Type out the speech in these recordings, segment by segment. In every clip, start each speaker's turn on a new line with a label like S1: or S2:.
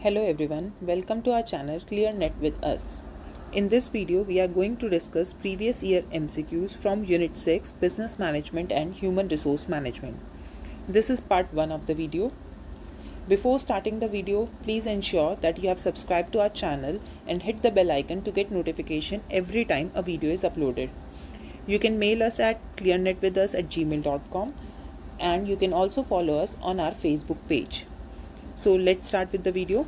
S1: Hello everyone, welcome to our channel ClearNet with us. In this video, we are going to discuss previous year MCQs from Unit 6 Business Management and Human Resource Management. This is part 1 of the video. Before starting the video, please ensure that you have subscribed to our channel and hit the bell icon to get notification every time a video is uploaded. You can mail us at clearnetwithus@gmail.com and you can also follow us on our Facebook page. So let's start with the video.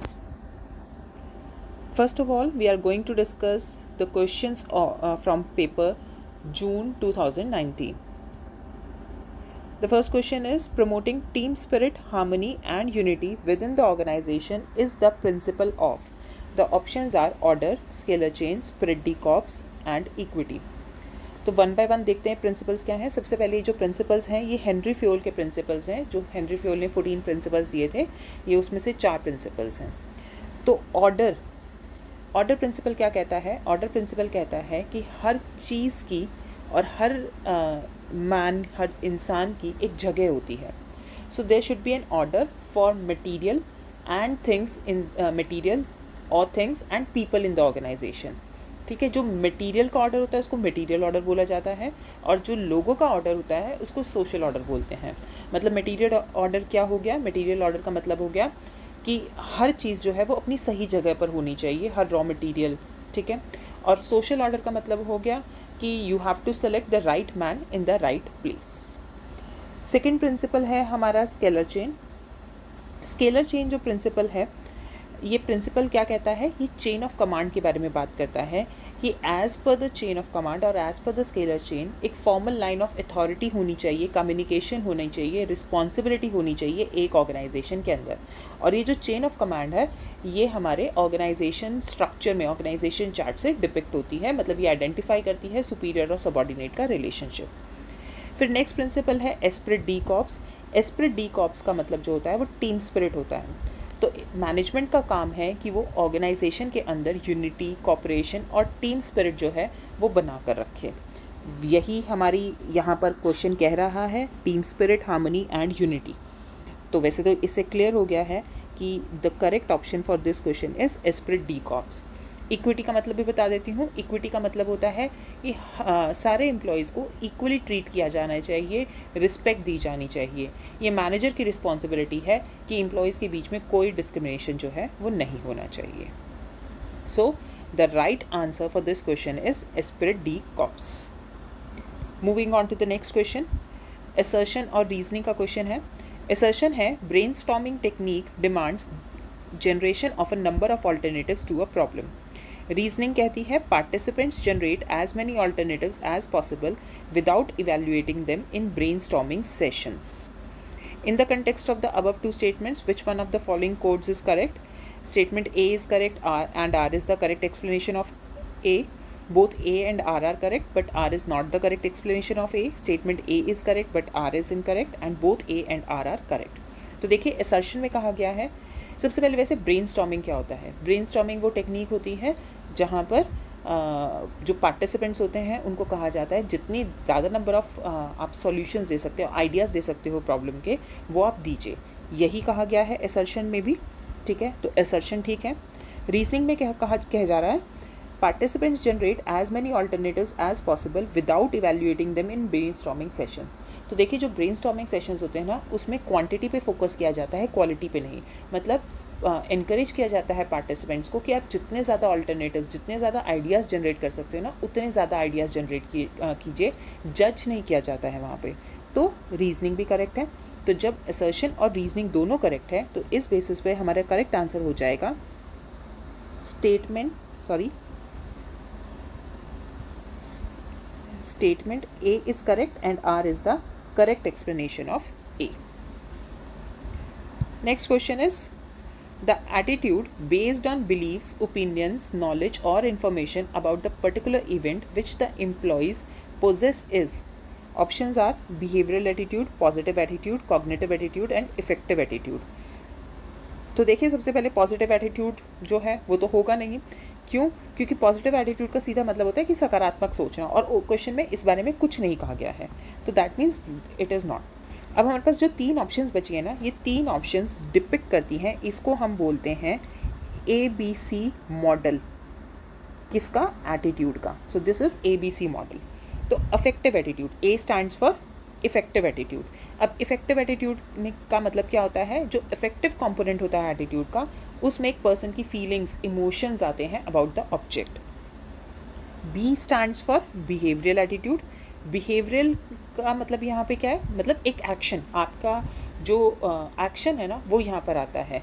S1: First of all, we are going to discuss the questions from paper June 2019. The first question is, promoting team spirit, harmony and unity within the organization is the principle of. The options are order, scalar chain, spirit de corps and equity. तो one by one देखते हैं principles क्या हैं. सबसे पहले जो principles हैं ये हेनरी फ्योल के प्रिंसिपल्स हैं. जो हेनरी फ्योल ने 14 प्रिंसिपल्स दिए थे, ये उसमें से 4 प्रिंसिपल्स हैं. तो ऑर्डर प्रिंसिपल क्या कहता है? ऑर्डर प्रिंसिपल कहता है कि हर चीज़ की और हर हर इंसान की एक जगह होती है. So there should be an order for material and things in material और things and people in the organisation. ठीक है, जो मटेरियल का ऑर्डर होता है उसको मटेरियल ऑर्डर बोला जाता है और जो लोगों का ऑर्डर होता है उसको सोशल ऑर्डर बोलते हैं. मतलब मटेरियल ऑर्डर क्या हो गया? मटेरियल ऑर्डर का मतलब हो गया कि हर चीज़ जो है वो अपनी सही जगह पर होनी चाहिए, हर रॉ मटेरियल. ठीक है, और सोशल ऑर्डर का मतलब हो गया कि you have to select the right man in the right place. Second principle है हमारा स्केलर चेन. स्केलर चेन जो प्रिंसिपल है, ये प्रिंसिपल क्या कहता है? ये चेन ऑफ कमांड के बारे में बात करता है कि as per the chain of command और as per the scalar chain एक फॉर्मल लाइन ऑफ अथॉरिटी होनी चाहिए, कम्युनिकेशन होनी चाहिए, रिस्पॉन्सिबिलिटी होनी चाहिए एक ऑर्गेनाइजेशन के अंदर. और ये जो चेन ऑफ कमांड है ये हमारे ऑर्गेनाइजेशन स्ट्रक्चर में, ऑर्गेनाइजेशन चार्ट से डिपिक्ट होती है. मतलब ये आइडेंटिफाई करती है सुपीरियर और सबऑर्डिनेट का रिलेशनशिप. फिर नेक्स्ट प्रिंसिपल है Spirit de corps. Spirit de corps का मतलब जो होता है वो टीम स्पिरिट होता है. तो मैनेजमेंट का काम है कि वो ऑर्गेनाइजेशन के अंदर यूनिटी, कोऑपरेशन और टीम स्पिरिट जो है वो बना कर रखे. यही हमारी यहाँ पर क्वेश्चन कह रहा है, team spirit, harmony and unity. तो वैसे तो इससे क्लियर हो गया है कि the correct option for this question is esprit de corps. Equity का मतलब भी बता देती हूँ. इक्विटी का मतलब होता है कि सारे एम्प्लॉयज़ को इक्वली ट्रीट किया जाना चाहिए, रिस्पेक्ट दी जानी चाहिए. ये मैनेजर की रिस्पॉन्सिबिलिटी है कि एम्प्लॉयज़ के बीच में कोई डिस्क्रिमिनेशन जो है वो नहीं होना चाहिए. So the right answer for this question is esprit de corps. Moving on to the next question, assertion और रीजनिंग का क्वेश्चन है. असर्शन है, brainstorming technique demands generation of a number of alternatives to a problem. Reasoning कहती है participants generate as many alternatives as possible without evaluating them in brainstorming sessions. In the context of the above two statements, which one of the following codes is correct? Statement A is correct, and R is the correct explanation of A. Both A and R are correct, but R is not the correct explanation of A. Statement A is correct, but R is incorrect, and both A and R are correct. तो देखिए assertion में कहा गया है. सबसे पहले वैसे brainstorming क्या होता है? ब्रेनस्टॉर्मिंग वो टेक्निक होती है जहाँ पर जो पार्टिसिपेंट्स होते हैं उनको कहा जाता है जितनी ज़्यादा नंबर ऑफ आप सॉल्यूशंस दे सकते हो, आइडियाज़ दे सकते हो प्रॉब्लम के, वो आप दीजिए. यही कहा गया है असर्शन में भी. ठीक है, तो असर्शन ठीक है. रीजनिंग में क्या कह जा रहा है? Participants generate as many alternatives as possible without evaluating them in brainstorming sessions. तो देखिए जो ब्रेनस्टॉर्मिंग सेशंस होते हैं ना, उसमें क्वांटिटी पे फोकस किया जाता है, क्वालिटी पे नहीं. मतलब इनकरेज किया जाता है पार्टिसिपेंट्स को कि आप जितने ज़्यादा ऑल्टरनेटिव्स, जितने ज़्यादा आइडियाज़ जनरेट कर सकते हो ना, उतने ज़्यादा आइडियाज़ जनरेट कीजिए. जज नहीं किया जाता है वहाँ पे. तो रीजनिंग भी करेक्ट है. तो जब असर्शन और रीजनिंग दोनों करेक्ट है तो इस बेसिस पे हमारा करेक्ट आंसर हो जाएगा statement A is correct and R is the correct explanation of A. Next question is, the attitude based on beliefs, opinions, knowledge or information about the particular event which the employees possess is. Options are behavioral attitude, positive attitude, cognitive attitude and effective attitude. तो देखिए सबसे पहले positive attitude जो है वो तो होगा नहीं. क्यों? क्योंकि पॉजिटिव एटीट्यूड का सीधा मतलब होता है कि सकारात्मक सोचना, और क्वेश्चन में इस बारे में कुछ नहीं कहा गया है. तो that means it is not. अब हमारे पास जो 3 ऑप्शंस बची हैं ना, ये 3 ऑप्शंस डिपिक्ट करती हैं, इसको हम बोलते हैं ABC मॉडल किसका? एटीट्यूड का. So this is ABC model. तो affective attitude, A stands for effective attitude. अब इफेक्टिव एटीट्यूड में का मतलब क्या होता है? जो इफेक्टिव कंपोनेंट होता है एटीट्यूड का, उसमें एक पर्सन की फीलिंग्स, इमोशंस आते हैं about the object. B stands for behavioural attitude. Behavioural का मतलब यहाँ पे क्या है? मतलब एक एक्शन, आपका जो एक्शन है ना वो यहाँ पर आता है,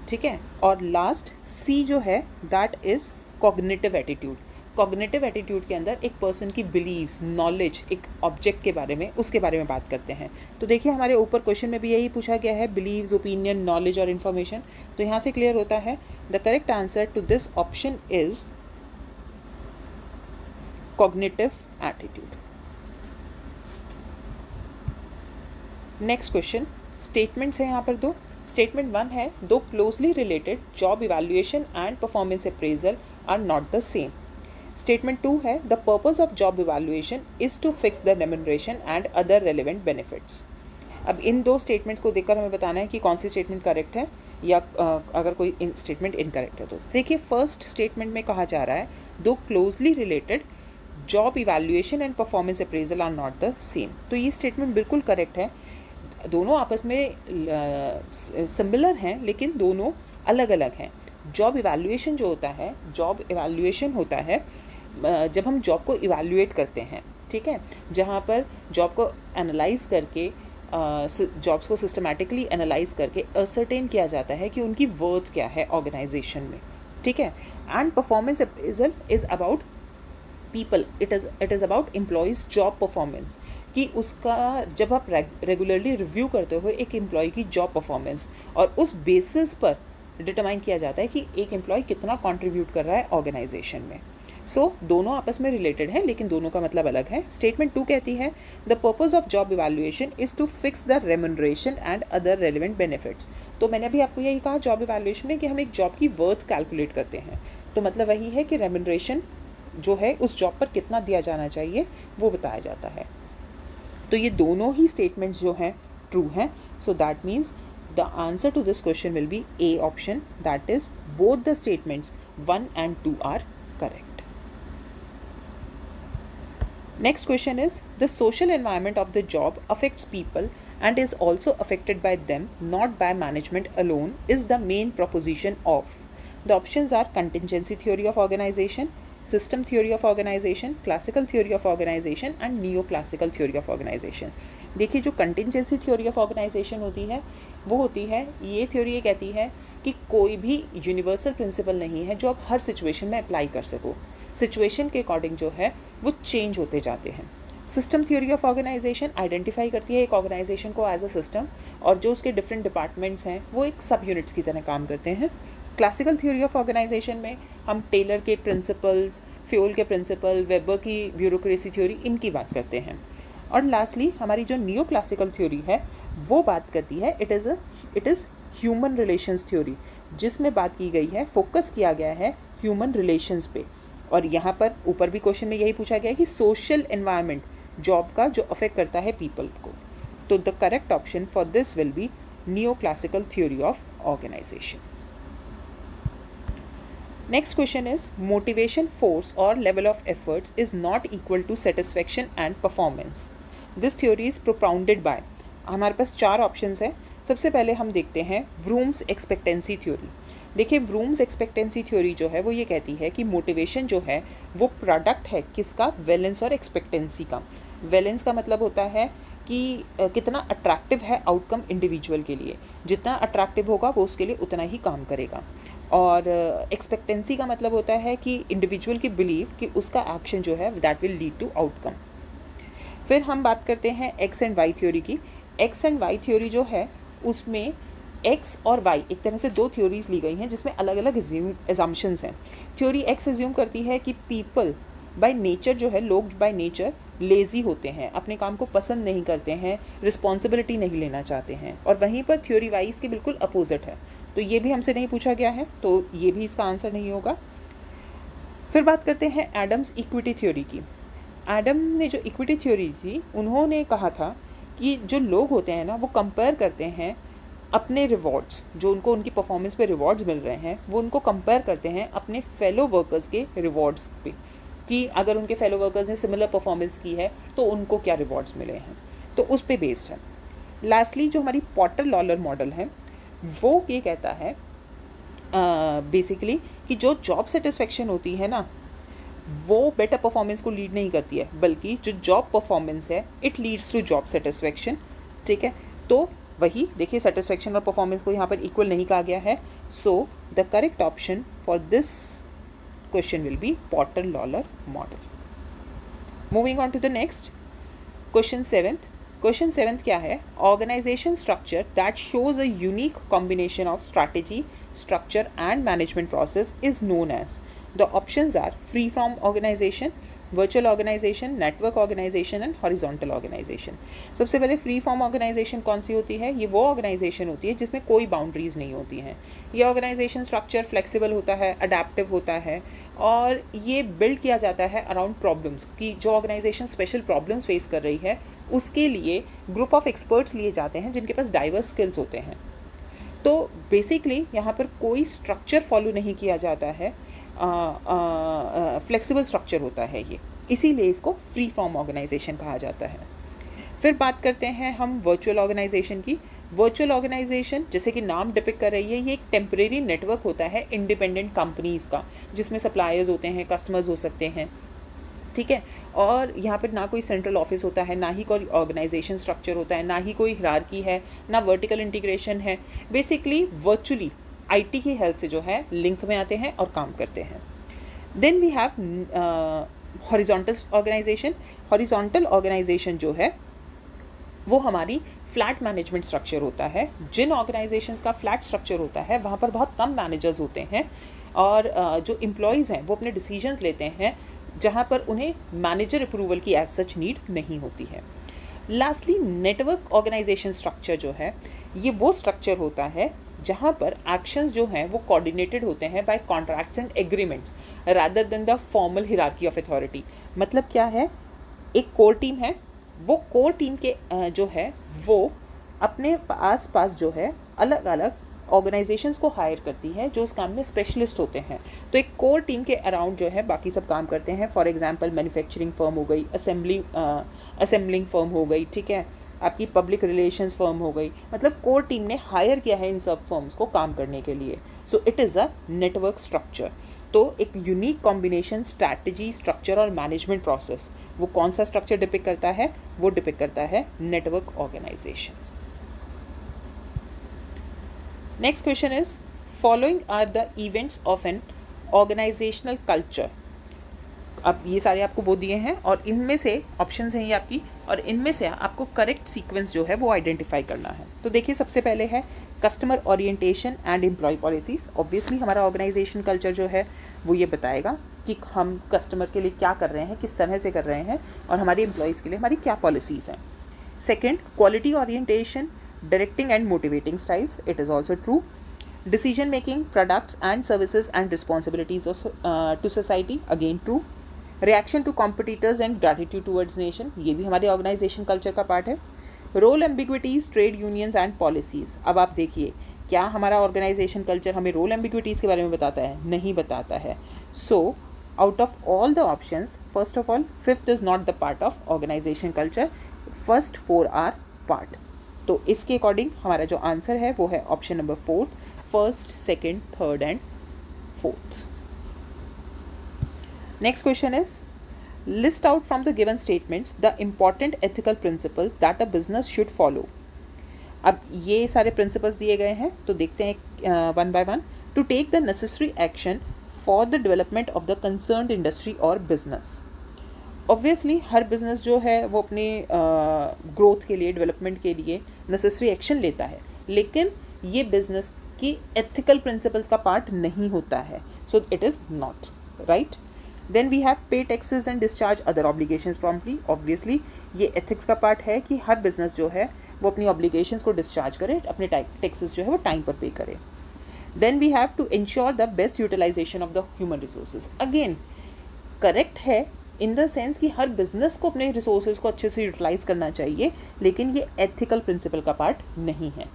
S1: ठीक है. और लास्ट C जो है that is cognitive attitude. Cognitive attitude के अंदर एक पर्सन की बिलीव्स, नॉलेज, एक ऑब्जेक्ट के बारे में, उसके बारे में बात करते हैं. तो देखिए हमारे ऊपर क्वेश्चन में भी यही पूछा गया है, बिलीव्स, ओपिनियन, नॉलेज और इन्फॉर्मेशन. तो यहाँ से क्लियर होता है the correct answer to this option is cognitive attitude. Next question, statements है यहाँ पर दो. स्टेटमेंट 1 है, दो closely related job evaluation and performance appraisal are not the same. Statement 2 है, the purpose of job evaluation is to fix the remuneration and other relevant benefits. अब इन दो स्टेटमेंट्स को देखकर हमें बताना है कि कौन सी स्टेटमेंट करेक्ट है या अगर कोई स्टेटमेंट इनकरेक्ट है. तो देखिए फर्स्ट स्टेटमेंट में कहा जा रहा है दो closely related job evaluation and performance appraisal are not the same. तो ये स्टेटमेंट बिल्कुल करेक्ट है. दोनों आपस में सिमिलर हैं लेकिन दोनों अलग अलग हैं. जॉब इवैल्यूएशन जो होता है, जॉब इवैल्यूएशन होता है जब हम जॉब को इवैल्यूएट करते हैं, ठीक है, जहाँ पर जॉब को एनालाइज करके, जॉब्स को सिस्टमैटिकली एनालाइज करके असर्टेन किया जाता है कि उनकी वर्थ क्या है ऑर्गेनाइजेशन में, ठीक है. And performance appraisal is about people, it is about employees job performance, कि उसका जब आप रेगुलरली रिव्यू करते हो एक एम्प्लॉय की जॉब परफॉर्मेंस, और उस बेसिस पर डिटरमाइन किया जाता है कि एक एम्प्लॉय कितना कंट्रीब्यूट कर रहा है ऑर्गेनाइजेशन में. सो दोनों आपस में रिलेटेड हैं लेकिन दोनों का मतलब अलग है. स्टेटमेंट 2 कहती है the purpose of job evaluation is to fix the remuneration and other relevant benefits. तो मैंने अभी आपको यही कहा जॉब इवैल्यूएशन में कि हम एक जॉब की वर्थ कैलकुलेट करते हैं. तो मतलब वही है कि रेम्यूनरेशन जो है उस जॉब पर कितना दिया जाना चाहिए वो बताया जाता है. तो ये दोनों ही स्टेटमेंट्स जो हैं ट्रू हैं. So that means the answer to this question will be A option, that is both the statements 1 and 2 are correct. Next question is, the social environment of the job affects people and is also affected by them, not by management alone, is the main proposition of. The options are contingency theory of organization, system theory of organization, classical theory of organization and neoclassical theory of organization. देखिए जो contingency theory of organization होती है वो होती है, ये theory ये कहती है कि कोई भी यूनिवर्सल प्रिंसिपल नहीं है जो आप हर सिचुएशन में अप्लाई कर सको. सिचुएशन के अकॉर्डिंग जो है वो चेंज होते जाते हैं. System theory of organisation identify करती है एक ऑर्गेनाइजेशन को एज अ सिस्टम, और जो उसके डिफरेंट डिपार्टमेंट्स हैं वो एक सब यूनिट्स की तरह काम करते हैं. क्लासिकल थ्योरी ऑफ ऑर्गेनाइजेशन में हम टेलर के प्रिंसिपल्स, फ्योल के प्रिंसिपल, वेबर की ब्यूरोक्रेसी थ्योरी, इनकी बात करते हैं. और लास्टली हमारी जो नियो क्लासिकल थ्योरी है वो बात करती है it is human relations theory, जिसमें बात की गई है, फोकस किया गया है ह्यूमन रिलेशंस पे. और यहाँ पर ऊपर भी क्वेश्चन में यही पूछा गया है कि सोशल एनवायरनमेंट जॉब का जो अफेक्ट करता है पीपल को. तो the correct option for this will be neo classical theory of organisation. Next question is, motivation force और level of efforts is not equal to satisfaction and performance. This theory is propounded by. हमारे पास 4 options हैं. सबसे पहले हम देखते हैं व्रूम्स expectancy theory. देखिए व्रूम्स एक्सपेक्टेंसी थ्योरी जो है वो ये कहती है कि मोटिवेशन जो है वो प्रोडक्ट है किसका? वैलेंस और एक्सपेक्टेंसी का. वैलेंस का मतलब होता है कि कितना अट्रैक्टिव है आउटकम इंडिविजुअल के लिए. जितना अट्रैक्टिव होगा वो उसके लिए उतना ही काम करेगा. और एक्सपेक्टेंसी का मतलब होता है कि इंडिविजुअल की बिलीव कि उसका एक्शन जो है that will lead to outcome. फिर हम बात करते हैं एक्स एंड वाई थ्योरी की. एक्स एंड वाई थ्योरी जो है उसमें एक्स और वाई एक तरह से 2 थ्योरीज ली गई हैं जिसमें अलग अलग एजम्पशंस हैं. थ्योरी एक्स एज्यूम करती है कि पीपल बाय नेचर जो है, लोग बाय नेचर लेज़ी होते हैं, अपने काम को पसंद नहीं करते हैं, रिस्पॉन्सिबिलिटी नहीं लेना चाहते हैं. और वहीं पर थ्योरी वाई इसके बिल्कुल अपोजिट है. तो ये भी हमसे नहीं पूछा गया है तो ये भी इसका आंसर नहीं होगा. फिर बात करते हैं एडम्स इक्विटी थ्योरी की. एडम ने जो इक्विटी थ्योरी थी उन्होंने कहा था कि जो लोग होते हैं ना वो कंपेयर करते हैं अपने रिवॉर्ड्स, जो उनको उनकी परफॉर्मेंस पे रिवॉर्ड्स मिल रहे हैं, वो उनको कंपेयर करते हैं अपने फेलो वर्कर्स के रिवॉर्ड्स पे, कि अगर उनके फेलो वर्कर्स ने सिमिलर परफॉर्मेंस की है तो उनको क्या रिवॉर्ड्स मिले हैं, तो उस पे बेस्ड है। लास्टली जो हमारी पॉटर लॉलर मॉडल है वो ये कहता है बेसिकली कि जो जॉब सेटिस्फेक्शन होती है ना, वो बेटर परफॉर्मेंस को लीड नहीं करती है, बल्कि जो जॉब परफॉर्मेंस है it leads to job satisfaction. ठीक है, तो वही देखिए, सेटिस्फेक्शन और परफॉर्मेंस को यहाँ पर इक्वल नहीं कहा गया है। So the correct option for this question will be Porter Lawler model. Moving on to the next question 7th। Question 7th क्या है? Organisation structure that shows a unique combination of strategy, structure and management process is known as. The options are free form organization, virtual organization, network organization and horizontal organization। सबसे पहले free form organisation कौन सी होती है? ये वो organisation होती है जिसमें कोई बाउंड्रीज नहीं होती हैं। ये ऑर्गेनाइजेशन स्ट्रक्चर फ्लेक्सिबल होता है, अडेप्टिव होता है, और ये बिल्ड किया जाता है अराउंड प्रॉब्लम्स, कि जो ऑर्गेनाइजेशन स्पेशल प्रॉब्लम्स फेस कर रही है उसके लिए ग्रुप ऑफ एक्सपर्ट्स लिए जाते हैं जिनके पास डाइवर्स स्किल्स होते हैं। तो बेसिकली यहाँ पर कोई स्ट्रक्चर फॉलो नहीं किया जाता है, फ्लेक्सिबल स्ट्रक्चर होता है ये, इसीलिए इसको फ्री फॉर्म ऑर्गेनाइजेशन कहा जाता है। फिर बात करते हैं हम वर्चुअल ऑर्गेनाइजेशन की। वर्चुअल ऑर्गेनाइजेशन, जैसे कि नाम डिपिक्ट कर रही है, ये एक टेम्परेरी नेटवर्क होता है इंडिपेंडेंट कंपनीज का, जिसमें सप्लायर्स होते हैं, कस्टमर्स हो सकते हैं। ठीक है, और यहाँ पर ना कोई सेंट्रल ऑफिस होता है, ना ही कोई ऑर्गेनाइजेशन स्ट्रक्चर होता है, ना ही कोई हिरार्की है, ना वर्टिकल इंटीग्रेशन है। बेसिकली वर्चुअली आईटी की हेल्प से जो है लिंक में आते हैं और काम करते हैं। Then we have horizontal organisation. Horizontal organisation जो है वो हमारी फ्लैट मैनेजमेंट स्ट्रक्चर होता है। जिन ऑर्गेनाइजेशंस का फ्लैट स्ट्रक्चर होता है वहाँ पर बहुत कम मैनेजर्स होते हैं, और जो एम्प्लॉयज़ हैं वो अपने डिसीजंस लेते हैं, जहाँ पर उन्हें मैनेजर अप्रूवल की एज सच नीड नहीं होती है। लास्टली नेटवर्क ऑर्गेनाइजेशन स्ट्रक्चर जो है, ये वो स्ट्रक्चर होता है जहाँ पर एक्शंस जो हैं वो कोऑर्डिनेटेड होते हैं by contracts and agreements rather than the formal hierarchy of authority. मतलब क्या है? एक कोर टीम है, वो कोर टीम के जो है वो अपने आस पास जो है अलग अलग ऑर्गेनाइजेशंस को हायर करती है जो उस काम में स्पेशलिस्ट होते हैं। तो एक कोर टीम के अराउंड जो है बाकी सब काम करते हैं। फॉर एग्जांपल मैन्युफैक्चरिंग फर्म हो गई, असेंबलिंग फर्म हो गई, ठीक है, आपकी पब्लिक रिलेशंस फर्म हो गई। मतलब कोर टीम ने हायर किया है इन सब फर्म्स को काम करने के लिए। So it is a network structure. तो एक यूनिक कॉम्बिनेशन स्ट्रैटेजी, स्ट्रक्चर और मैनेजमेंट प्रोसेस, वो कौन सा स्ट्रक्चर डिपिक्ट करता है? वो डिपिक्ट करता है network organisation. Next question is following are the events of an organisational culture. अब ये सारे आपको वो दिए हैं और इनमें से ऑप्शंस हैं ये आपकी, और इनमें से आपको करेक्ट सीक्वेंस जो है वो आइडेंटिफाई करना है। तो देखिए, सबसे पहले है customer orientation and employee policies. Obviously हमारा ऑर्गेनाइजेशन कल्चर जो है वो ये बताएगा कि हम कस्टमर के लिए क्या कर रहे हैं, किस तरह से कर रहे हैं, और हमारे एम्प्लॉयज़ के लिए हमारी क्या पॉलिसीज़ हैं। Second, quality orientation, directing and motivating styles, it is also true. Decision making, products and services and responsibilities to society, again true. Reaction to competitors and gratitude towards nation, ये भी हमारे organisation culture का part है। Role ambiguities, trade unions and policies. अब आप देखिए, क्या हमारा ऑर्गेनाइजेशन कल्चर हमें रोल एम्बिग्विटीज़ के बारे में बताता है? नहीं बताता है। So out of all the options, first of all, fifth is not the part of organisation culture, first four are part. तो इसके अकॉर्डिंग हमारा जो आंसर है वो है option number 4, first, second, third and fourth. Next question is, list out from the given statements the important ethical principles that a business should follow। अब ये सारे principles दिए गए हैं, तो देखते हैं one by one। To take the necessary action for the development of the concerned industry or business। Obviously her business जो है वो अपने growth के लिए, development के लिए necessary action लेता है, लेकिन ये business की ethical principles का part नहीं होता है। So it is not right। Then we have pay taxes and discharge other obligations promptly। Obviously ये ethics का part है कि हर business जो है वो अपनी obligations को discharge करे, अपने taxes जो है वो time पर pay करे। Then we have to ensure the best utilization of the human resources। Again correct है in the sense कि हर business को अपने resources को अच्छे से utilize करना चाहिए, लेकिन ये ethical principle का part नहीं है।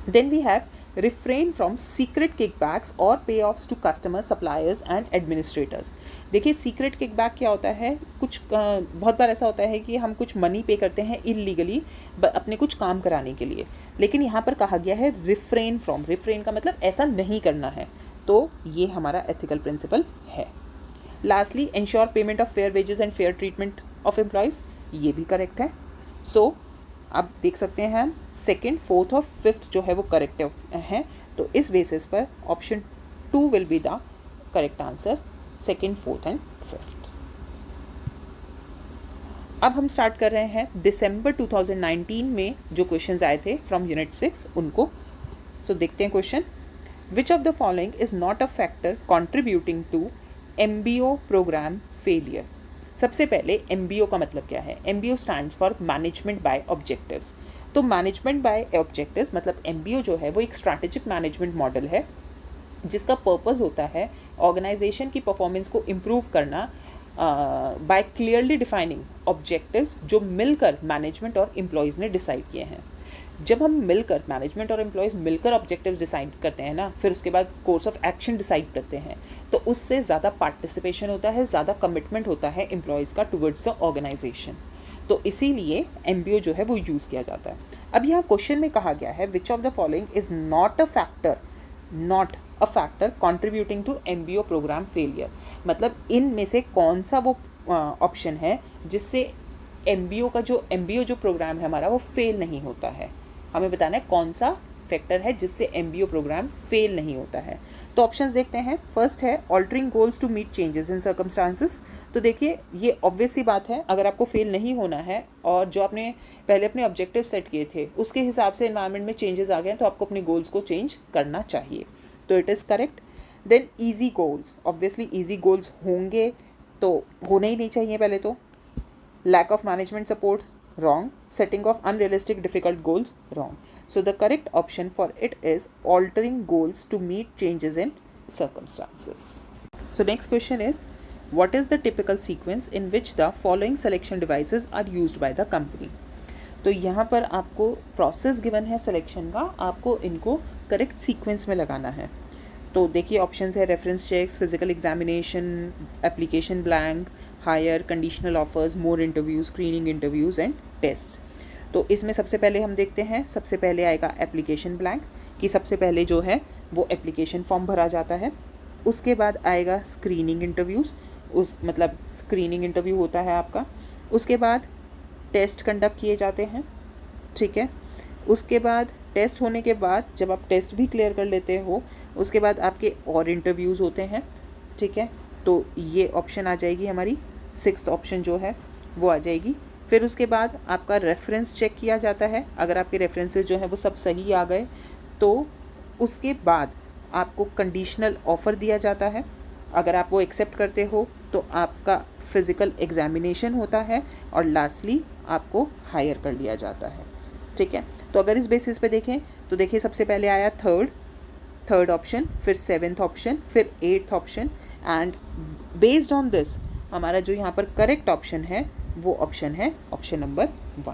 S1: Then we have refrain from secret kickbacks or payoffs to customers, suppliers and administrators. देखिए सीक्रेट किकबैक क्या होता है, कुछ बहुत बार ऐसा होता है कि हम कुछ मनी पे करते हैं इलीगली अपने कुछ काम कराने के लिए, लेकिन यहाँ पर कहा गया है रिफ्रेन फ्रॉम, रिफ्रेन का मतलब ऐसा नहीं करना है, तो ये हमारा एथिकल प्रिंसिपल है. Lastly ensure payment of fair wages and fair treatment of employees, ये भी करेक्ट है. सो आप देख सकते हैं हम सेकेंड, फोर्थ और फिफ्थ जो है वो करेक्ट हैं, तो इस बेसिस पर option 2 will be the correct answer, second, fourth and fifth. अब हम स्टार्ट कर रहे हैं दिसंबर 2019 में जो क्वेश्चंस आए थे फ्रॉम यूनिट 6 उनको. सो देखते हैं question. Which of the following is not a factor contributing to MBO programme failure. सबसे पहले MBO का मतलब क्या है. MBO stands for management by objectives. तो मैनेजमेंट बाय ऑब्जेक्टिव्स मतलब MBO जो है वो एक स्ट्रैटेजिक मैनेजमेंट मॉडल है जिसका पर्पस होता है ऑर्गेनाइजेशन की परफॉर्मेंस को इम्प्रूव करना बाय क्लियरली डिफाइनिंग ऑब्जेक्टिव्स जो मिलकर मैनेजमेंट और एम्प्लॉयज़ ने डिसाइड किए हैं. जब हम मिलकर मैनेजमेंट और एम्प्लॉयज़ मिलकर ऑब्जेक्टिव्स डिसाइड करते हैं ना, फिर उसके बाद कोर्स ऑफ एक्शन डिसाइड करते हैं, तो उससे ज़्यादा पार्टिसिपेशन होता है, ज़्यादा कमिटमेंट होता है एम्प्लॉयज़ का टुवर्ड्स द ऑर्गेनाइजेशन. तो इसीलिए MBO जो है वो यूज़ किया जाता है. अब यहाँ क्वेश्चन में कहा गया है which of the following is not a factor contributing to MBO programme failure. मतलब इनमें से कौन सा वो ऑप्शन है जिससे MBO जो प्रोग्राम है हमारा वो फेल नहीं होता है. हमें बताना है कौन सा फैक्टर है जिससे MBO प्रोग्राम फेल नहीं होता है. तो ऑप्शंस देखते हैं. फर्स्ट है altering goals to meet changes in circumstances. तो देखिए ये ऑब्वियस सी बात है, अगर आपको फेल नहीं होना है और जो आपने पहले अपने ऑब्जेक्टिव सेट किए थे उसके हिसाब से एनवायरनमेंट में चेंजेस आ गए तो आपको अपने गोल्स को चेंज करना चाहिए, तो it is correct. Then easy goals, obviously easy goals होंगे तो होने ही नहीं चाहिए पहले तो. Lack of management support, wrong. Setting of unrealistic difficult goals, wrong. So the correct option for it is altering goals to meet changes in circumstances. So next question is, what is the typical sequence in which the following selection devices are used by the company? तो यहाँ पर आपको process given है selection का, आपको इनको correct sequence में लगाना है. तो देखिए ऑप्शंस है reference checks, physical examination, application blank, hire, conditional offers, more interviews, screening interviews and test. तो इसमें सबसे पहले हम देखते हैं, सबसे पहले आएगा एप्लीकेशन ब्लैंक कि सबसे पहले जो है वो एप्लीकेशन फॉर्म भरा जाता है. उसके बाद आएगा स्क्रीनिंग इंटरव्यूज़, उस मतलब स्क्रीनिंग इंटरव्यू होता है आपका. उसके बाद टेस्ट कंडक्ट किए जाते हैं, ठीक है. उसके बाद टेस्ट होने के बाद जब आप टेस्ट भी क्लियर कर लेते हो उसके बाद आपके और इंटरव्यूज़ होते हैं, ठीक है. तो ये ऑप्शन आ जाएगी हमारी, सिक्स्थ ऑप्शन जो है वो आ जाएगी. फिर उसके बाद आपका रेफरेंस चेक किया जाता है, अगर आपके रेफरेंसेस जो है वो सब सही आ गए तो उसके बाद आपको कंडीशनल ऑफ़र दिया जाता है. अगर आप वो एक्सेप्ट करते हो तो आपका फिज़िकल एग्जामिनेशन होता है और लास्टली आपको हायर कर लिया जाता है, ठीक है. तो अगर इस बेसिस पे देखें तो देखिए सबसे पहले आया थर्ड ऑप्शन, फिर सेवेंथ ऑप्शन, फिर eighth option, and based on this हमारा जो यहाँ पर करेक्ट ऑप्शन है वो ऑप्शन है option number 1.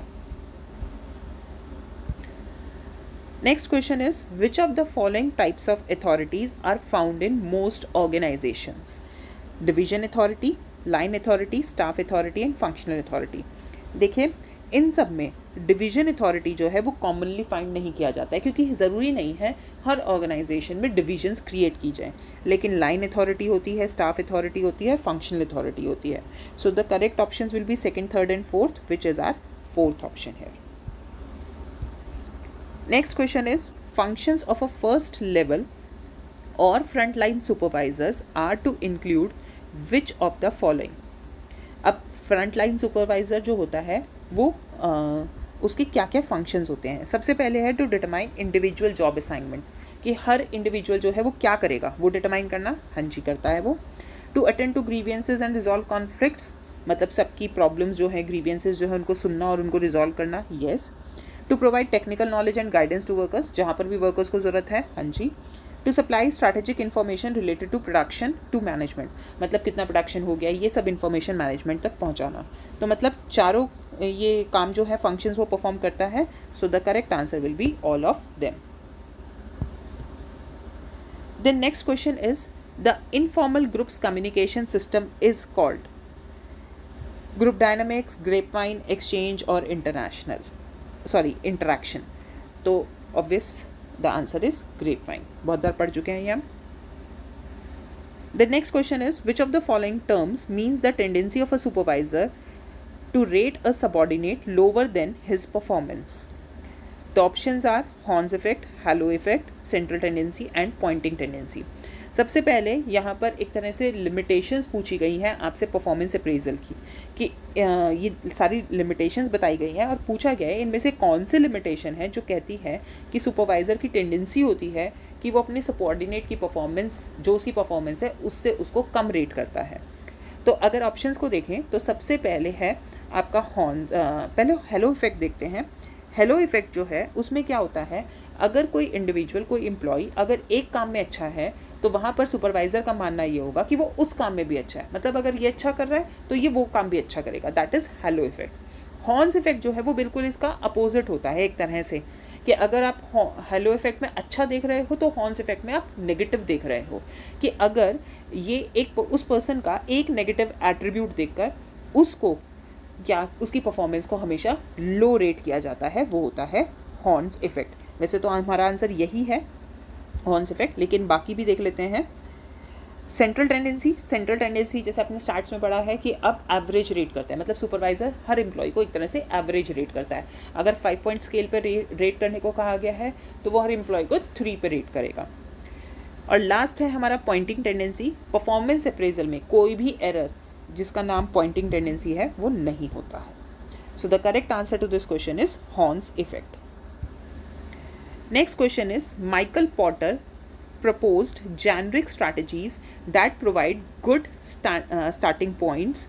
S1: Next question is which of the following types of authorities are found in most organisations. Division authority, line authority, staff authority and functional authority. देखिए इन सब में डिवीजन अथॉरिटी जो है वो कॉमनली फाइंड नहीं किया जाता है क्योंकि ज़रूरी नहीं है हर ऑर्गेनाइजेशन में डिविजन्स क्रिएट की जाए, लेकिन लाइन अथॉरिटी होती है, स्टाफ अथॉरिटी होती है, फंक्शनल अथॉरिटी होती है. So the correct options will be second, third and fourth, which is are fourth option here. Next question is functions of a first level or frontline supervisors are to include which of the following. अब frontline supervisor जो होता है वो उसके क्या क्या functions होते हैं. सबसे पहले है to determine individual job assignment, कि हर इंडिविजुअल जो है वो क्या करेगा वो डिटरमाइन करना हाँ जी करता है वो. To attend to grievances and resolve conflicts, मतलब सबकी प्रॉब्लम्स जो है ग्रीवियंसेस जो है उनको सुनना और उनको रिजॉल्व करना. Yes. To provide technical knowledge and guidance to workers, जहाँ पर भी वर्कर्स को ज़रूरत है हाँ जी. To supply strategic information related to production to management, मतलब कितना प्रोडक्शन हो गया ये सब इन्फॉर्मेशन मैनेजमेंट तक पहुँचाना. तो मतलब चारों ये काम जो है फंक्शंस वो परफॉर्म करता है. So the correct answer will be all of them. Then next question is the informal groups communication system is called group dynamics, grapevine, exchange or interaction. तो obvious the answer is grapevine. बहुत बार पढ़ चुके हैं ये हम. The next question is which of the following terms means the tendency of a supervisor to rate a subordinate lower than his performance? The options are Horn's effect, halo effect, central tendency and pointing tendency. सबसे पहले यहाँ पर एक तरह से limitations पूछी गई हैं आपसे परफॉर्मेंस अप्रेजल की, कि ये सारी लिमिटेशंस बताई गई हैं और पूछा गया है इनमें से कौन सी लिमिटेशन है जो कहती है कि सुपरवाइज़र की टेंडेंसी होती है कि वो अपने सबऑर्डिनेट की परफॉर्मेंस, जो उसकी परफॉर्मेंस है उससे उसको कम रेट करता है. तो अगर ऑप्शंस को देखें तो सबसे पहले है आपका हॉर्न. पहले हेलो इफेक्ट देखते हैं. हेलो इफेक्ट जो है उसमें क्या होता है, अगर कोई इंडिविजुअल, कोई एम्प्लॉय अगर एक काम में अच्छा है तो वहाँ पर सुपरवाइज़र का मानना ये होगा कि वो उस काम में भी अच्छा है, मतलब अगर ये अच्छा कर रहा है तो ये वो काम भी अच्छा करेगा. That is hello effect. Horns effect जो है वो बिल्कुल इसका अपोजिट होता है एक तरह से, कि अगर आप हेलो इफेक्ट में अच्छा देख रहे हो तो हॉर्न्स इफेक्ट में आप नेगेटिव देख रहे हो, कि अगर ये एक उस पर्सन का एक नेगेटिव एट्रीब्यूट देखकर उसको या उसकी परफॉर्मेंस को हमेशा लो रेट किया जाता है, वो होता है हॉर्न्स इफेक्ट. वैसे तो हमारा आंसर यही है हॉर्न्स इफेक्ट, लेकिन बाकी भी देख लेते हैं. Central tendency. सेंट्रल टेंडेंसी जैसे आपने स्टार्ट्स में पढ़ा है कि अब एवरेज रेट करता है, मतलब सुपरवाइजर हर एम्प्लॉय को एक तरह से एवरेज रेट करता है. अगर 5 पॉइंट स्केल पर रेट करने को कहा गया है तो वो हर एम्प्लॉय को 3 पे रेट करेगा. और लास्ट है हमारा पॉइंटिंग टेंडेंसी. परफॉर्मेंस अप्रेजल में कोई भी एरर जिसका नाम पॉइंटिंग टेंडेंसी है वो नहीं होता है. So the correct answer to this question is horns effect. Next question is Michael Porter proposed generic strategies that provide good starting points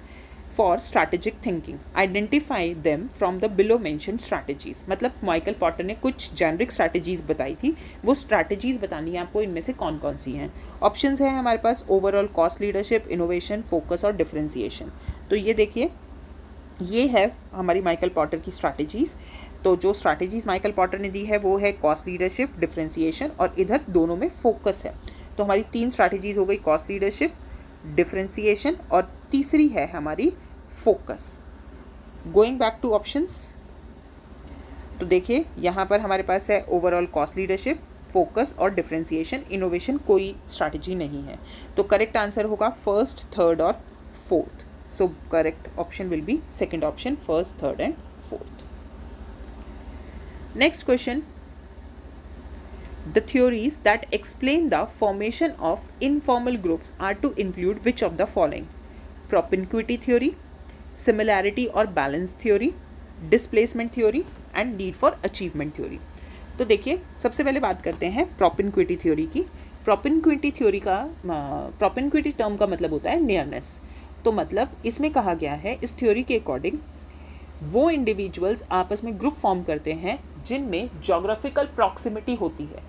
S1: for strategic thinking. Identify them from the below mentioned strategies. मतलब Michael Potter ने कुछ generic strategies बताई थी, वो strategies बतानी है आपको इनमें से कौन कौन सी हैं. ऑप्शंस है हमारे पास overall cost leadership, innovation, focus और डिफरेंशिएशन. तो ये देखिए, ये है हमारी माइकल पॉटर की स्ट्रैटेजीज. तो जो स्ट्रैटेजीज माइकल पॉटर ने दी है वो है कॉस्ट लीडरशिप, डिफरेंशिएशन और इधर दोनों में फोकस है. तो हमारी 3 स्ट्रैटेजीज हो गई, कॉस्ट लीडरशिप, डिफरेंशिएशन और तीसरी है हमारी focus. Going back two options, तो देखिए यहाँ पर हमारे पास है ओवरऑल कॉस्ट लीडरशिप, फोकस और डिफरेंशिएशन. इनोवेशन कोई स्ट्रैटेजी नहीं है. तो करेक्ट आंसर होगा फर्स्ट, थर्ड और fourth. So correct option will be second option, first, third and fourth. Next question, the theories that explain the formation of informal groups are to include which of the following? Propinquity theory, similarity or balance theory, displacement theory and need for achievement theory. तो देखिए सबसे पहले बात करते हैं propinquity theory की. propinquity theory का propinquity term का मतलब होता है नियरनेस. तो मतलब इसमें कहा गया है इस थ्योरी के अकॉर्डिंग वो इंडिविजुअल्स आपस में ग्रुप फॉर्म करते हैं जिनमें जोग्राफिकल प्रॉक्सिमिटी होती है,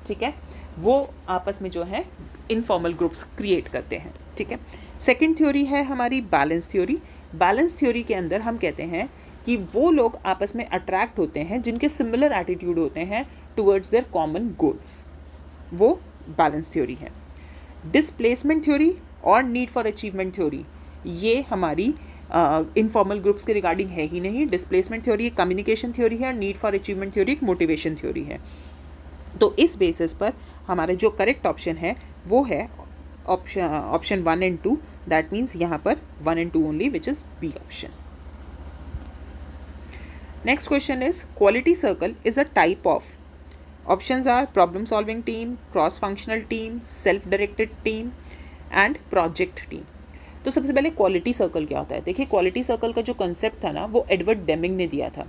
S1: ठीक है, वो आपस में जो है इनफॉर्मल ग्रुप्स क्रिएट करते हैं, ठीक है. सेकंड थ्योरी है हमारी बैलेंस थ्योरी. बैलेंस थ्योरी के अंदर हम कहते हैं कि वो लोग आपस में अट्रैक्ट होते हैं जिनके सिमिलर एटीट्यूड होते हैं टुवर्ड्स देयर कॉमन गोल्स, वो बैलेंस थ्योरी है. डिस्प्लेसमेंट थ्योरी और नीड फॉर अचीवमेंट थ्योरी ये हमारी इनफॉर्मल ग्रुप्स के रिगार्डिंग है ही नहीं. डिस्प्लेसमेंट थ्योरी एक कम्युनिकेशन थ्योरी है और नीड फॉर अचीवमेंट थ्योरी एक मोटिवेशन थ्योरी है. तो इस बेसिस पर हमारा जो करेक्ट ऑप्शन है वो है ऑप्शन 1 एंड 2. दैट मीन्स यहाँ पर 1 and 2 only, which is B option. Next question is quality circle is a type of. Options are problem solving team, cross functional team, self directed team and project team. तो सबसे पहले quality circle क्या होता है. देखिए quality circle का जो concept था ना वो एडवर्ड डेमिंग ने दिया था.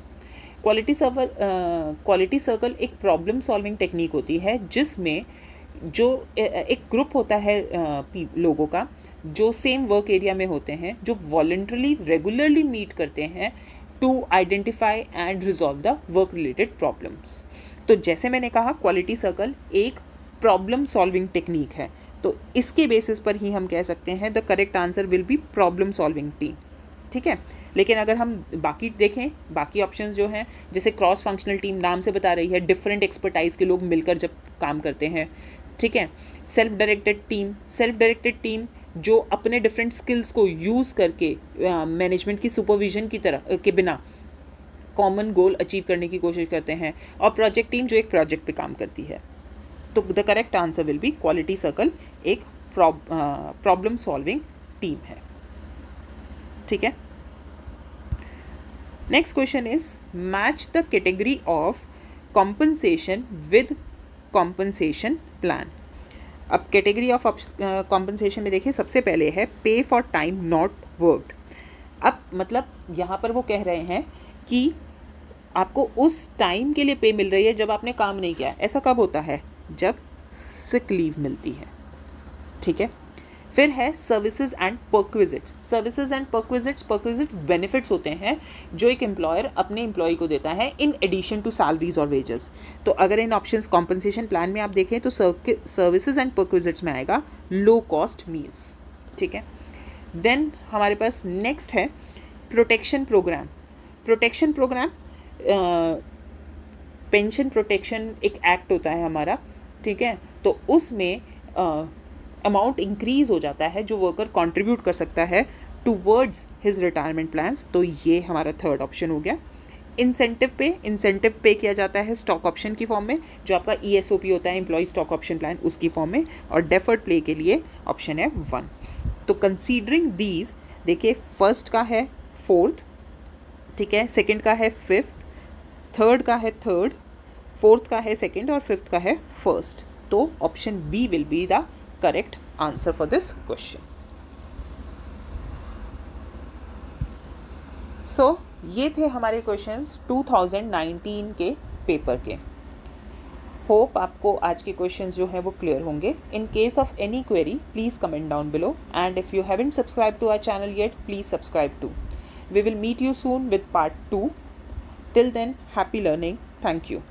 S1: क्वालिटी सर्कल एक प्रॉब्लम सॉल्विंग टेक्निक होती है जिसमें जो एक ग्रुप होता है लोगों का जो सेम वर्क एरिया में होते हैं, जो वॉलंटरली रेगुलरली मीट करते हैं to identify and resolve the work related problems. तो जैसे मैंने कहा क्वालिटी सर्कल एक प्रॉब्लम सॉल्विंग टेक्निक है, तो इसके बेसिस पर ही हम कह सकते हैं the correct answer will be problem solving team, ठीक है. लेकिन अगर हम बाकी देखें, बाकी ऑप्शंस जो हैं जैसे क्रॉस फंक्शनल टीम नाम से बता रही है डिफरेंट एक्सपर्टाइज के लोग मिलकर जब काम करते हैं. ठीक है। सेल्फ डायरेक्टेड टीम जो अपने डिफरेंट स्किल्स को यूज़ करके मैनेजमेंट की सुपरविजन की तरह के बिना कॉमन गोल अचीव करने की कोशिश करते हैं। और प्रोजेक्ट टीम जो एक प्रोजेक्ट पे काम करती है। तो the correct answer will be quality circle एक प्रॉब्लम सॉल्विंग टीम है। ठीक है। Next question is match the category of compensation with compensation plan. अब कैटेगरी ऑफ कॉम्पनसेशन में देखिए, सबसे पहले है पे फॉर टाइम नॉट वर्कड। अब मतलब यहाँ पर वो कह रहे हैं कि आपको उस टाइम के लिए पे मिल रही है जब आपने काम नहीं किया। ऐसा कब होता है? जब सिक लीव मिलती है। ठीक है। फिर है services and perquisites. Services and perquisite benefits होते हैं जो एक एम्प्लॉयर अपने एम्प्लॉय को देता है इन एडिशन टू सैलरीज और वेजेस। तो अगर इन ऑप्शंस कॉम्पनसेशन प्लान में आप देखें तो सर्विसेज एंड परक्विजिट्स में आएगा लो कॉस्ट मील्स। ठीक है। देन हमारे पास नेक्स्ट है protection programme. Protection programme pension protection एक एक्ट होता है हमारा। ठीक है। तो उसमें अमाउंट इंक्रीज हो जाता है जो वर्कर कंट्रीब्यूट कर सकता है टूवर्ड्स हिज रिटायरमेंट प्लान्स। तो ये हमारा थर्ड ऑप्शन हो गया। इंसेंटिव पे किया जाता है स्टॉक ऑप्शन की फॉर्म में, जो आपका ESOP होता है, एम्प्लॉय स्टॉक ऑप्शन प्लान, उसकी फॉर्म में। और डेफर्ड पे के लिए ऑप्शन है 1। तो कंसीडरिंग दीज, देखिए फर्स्ट का है 4th, ठीक है, सेकंड का है 5th, थर्ड का है 3rd, 4th का है 2nd और 5th का है 1st। तो option B will be the correct answer for this question. So ये थे हमारे क्वेश्चंस 2019 के पेपर के। होप आपको आज के क्वेश्चंस जो है वो क्लियर होंगे। In case of any query please comment down below, and if you haven't subscribe to our channel yet, please subscribe to. We will meet you soon with part 2. Till then, happy learning. Thank you.